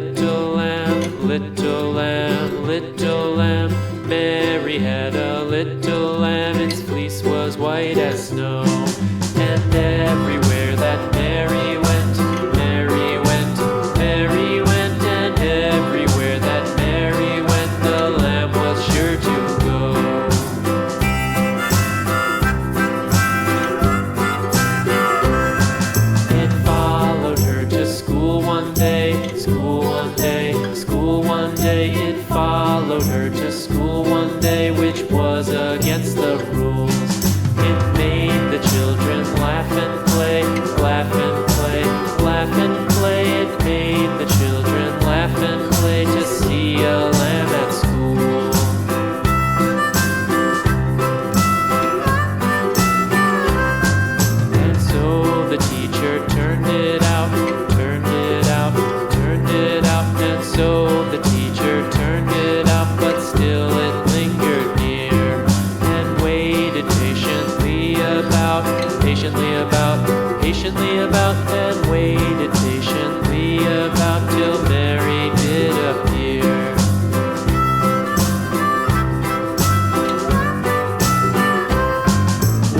little lamb, little lamb, little lamb. Mary had a little lamb, its fleece was white as snow. And everywhere that Mary went, Mary went, Mary went, and everywhere that Mary went, the lamb was sure to go. It followed her to school one day, school one day, school one day. It followed her to school one day, which was against the rules. It made the children laugh and play, laugh and play, laugh and play. It made the children laugh and play to see a lamb at school. And so the teacher turned it out, turned it out, turned it out. And so the teacher turned it out, but still it lingered near and waited patiently about, patiently about, patiently about, and waited patiently about till Mary did appear.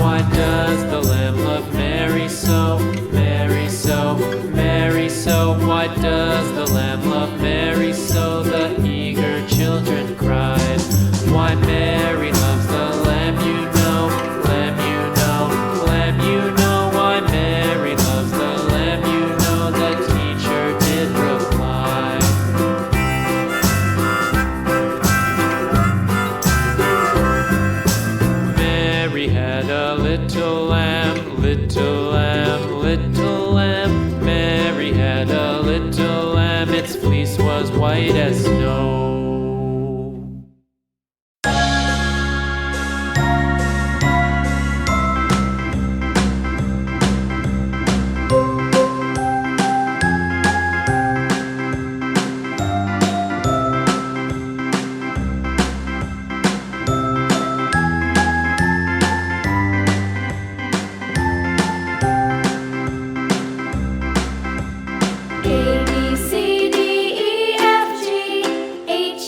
Why does the lamb love Mary so, Mary so, Mary so? Why does the lamb love Mary so? The eager children cried. Why Mary loves the lamb, you know, lamb, you know, lamb, you know. Why Mary loves the lamb, you know, the teacher did reply. Mary had a little lamb, little lamb, little lamb. Mary had a little lamb, its fleece was white as snow. A, B, C, D, E, F, G, H,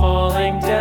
falling down.